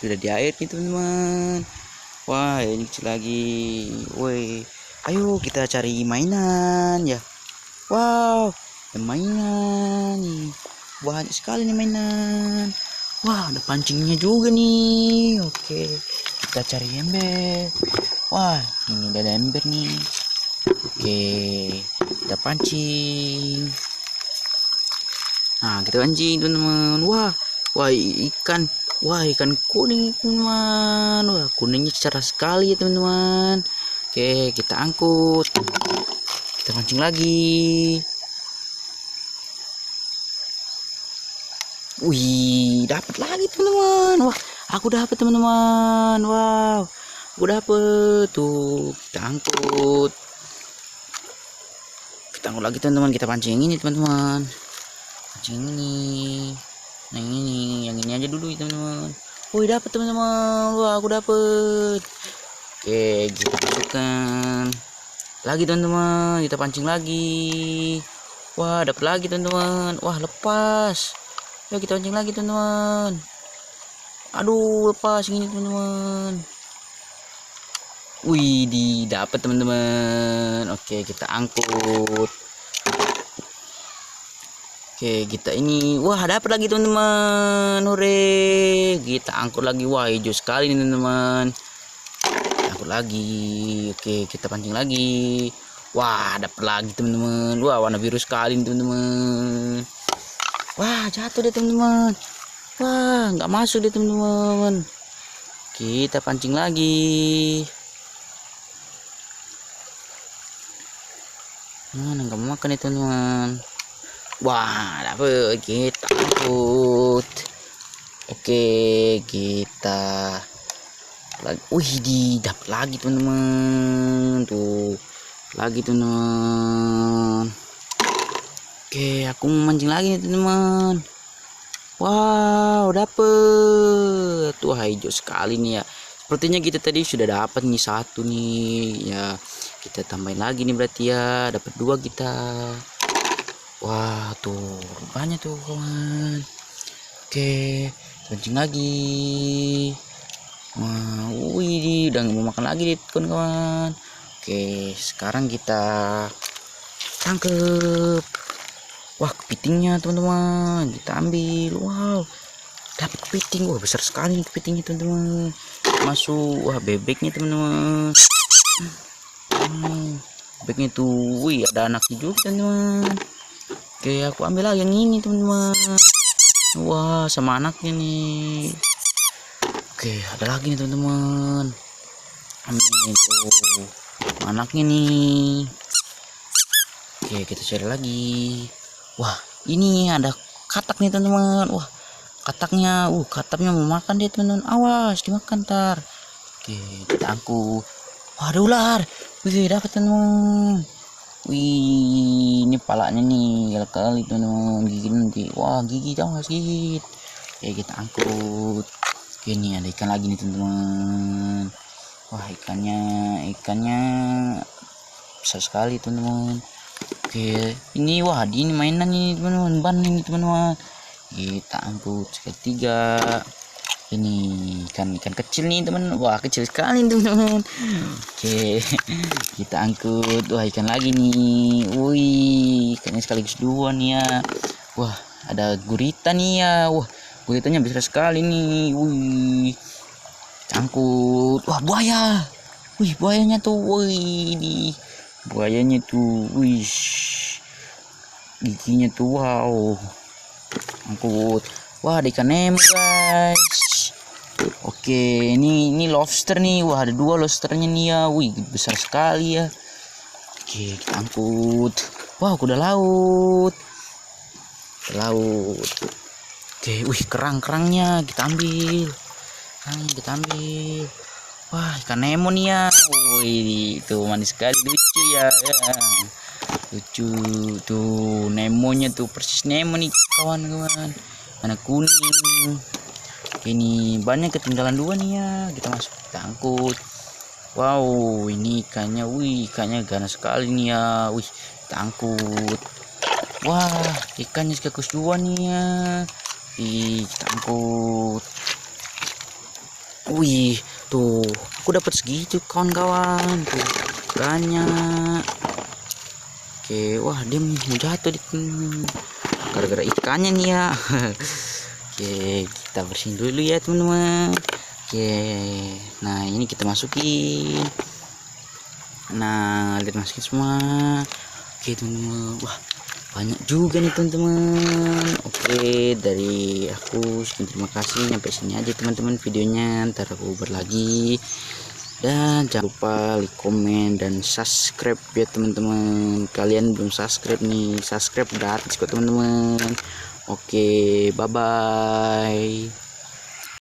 sudah di air nih teman-teman. Wah, ini kecil lagi. Woi, ayo kita cari mainan ya. Wow, ada mainan nih. Banyak sekali nih mainan. Wah, ada pancingnya juga nih. Oke, kita cari ember. Wah, ini ada ember nih. Oke, kita pancing. Nah, kita pancing teman-teman. Wah, ikan. Wah, ikan kuning teman-teman. Wah, kuningnya cerah sekali ya teman-teman. Oke, kita angkut. Kita pancing lagi. Wih, dapat lagi teman-teman. Wah, aku dapat teman-teman. Wow, aku dapat tuh. Kita angkut. Kita angkut lagi teman-teman. Kita pancing ini teman-teman. Pancing ini. Nah ini, yang ini aja dulu ya teman-teman. Wih, dapat teman-teman. Wah, aku dapat. Oke, kita masukkan lagi teman-teman. Kita pancing lagi. Wah, dapat lagi teman-teman. Wah, lepas. Ya, kita pancing lagi teman-teman. Aduh, lepas ini teman-teman. Wih, dapat teman-teman. Oke, kita angkut. Oke, kita ini, wah, dapat lagi teman-teman. Hore, kita angkut lagi. Wah, hijau sekali nih teman-teman. Angkut lagi. Oke, kita pancing lagi. Wah, dapat lagi teman-teman. Wah, warna biru sekali nih teman-teman. Wah, jatuh deh teman-teman. Wah, nggak masuk deh teman-teman. Kita pancing lagi. Mana nggak mau makan nih teman-teman. Wah, dapet. Kita angkut. Oke, kita lagi. Wih, dapat lagi teman-teman. Tuh, lagi teman-teman. Oke, aku mancing lagi nih teman-teman. Wow, dapet. Wah, hijau sekali nih ya. Sepertinya kita tadi sudah dapat nih satu nih ya. Kita tambahin lagi nih berarti ya. Dapat dua kita. Wah, tuh banyak tuh kawan. Oke, pancing lagi. Wah, wih, udah nggak mau makan lagi nih kawan-kawan. Oke, sekarang kita tangkep. Wah, kepitingnya teman-teman. Kita ambil. Wow, dapat kepiting. Wah, besar sekali nih kepitingnya teman-teman. Masuk. Wah, bebeknya teman-teman. Bebeknya tuh. Wih, ada anaknya juga teman-teman. Oke, aku ambil lagi yang ini teman-teman. Wah, sama anaknya nih. Oke, ada lagi nih teman-teman. Ambil tuh anaknya nih. Oke, kita cari lagi. Wah, ini ada katak nih teman-teman. Wah, kataknya mau makan dia teman-teman. Awas, dimakan ntar. Oke, kita angkut. Wah, ada ular. Wih, dapat teman-teman. Wih, ini palanya nih kali teman-teman, gigi nanti. Wah, gigi dong, harus gigit. Oke, kita angkut. Oke, ini ada ikan lagi nih teman-teman. Wah, ikannya besar sekali teman-teman. Oke, ini wah, ini mainan nih teman-teman, ban ini teman-teman. Kita angkut seketiga. Ini ikan kecil nih teman. Wah, kecil sekali teman-teman. Oke, kita angkut. Wah, ikan lagi nih. Wih, ikannya sekaligus dua nih ya. Wah, ada gurita nih ya. Wah, guritanya besar sekali nih. Wih, angkut. Wah, buaya. Wih, buayanya tuh. Wih, di buayanya tuh. Wih, giginya tuh. Wow, angkut. Wah, ada ikan nemo guys. Oke, ini lobster nih. Wah, ada dua lobsternya nih ya. Wih, besar sekali ya. Oke, kita angkut. Wah, kuda laut. Oke, wih, kerangnya kita ambil. Wah, ikan nemo nih ya. Wih, itu manis sekali, lucu ya. Lucu tuh, nemonya tuh persis nemo nih kawan-kawan. Mana kuning. Ini banyak ketinggalan dua nih ya. Kita masuk, kita angkut. Wow, ini ikannya. Wih, ikannya ganas sekali nih ya. Wih, kita angkut. Wah, ikannya sekaligus dua nih ya. Kita angkut. Wih, tuh aku dapat segitu kawan-kawan, tuh banyak. Oke, wah dia mau jatuh di gara-gara ikannya nih ya. Oke, kita bersihin dulu ya teman-teman. Oke, nah ini kita masukin. Nah, lihat masukin semua. Oke teman-teman, wah banyak juga nih teman-teman. Oke, dari aku sekian, terima kasih, sampai sini aja teman-teman videonya. Ntar aku uber lagi, dan jangan lupa like, komen, dan subscribe ya teman-teman. Kalian belum subscribe nih, subscribe gratis kok teman-teman. Oke, bye bye.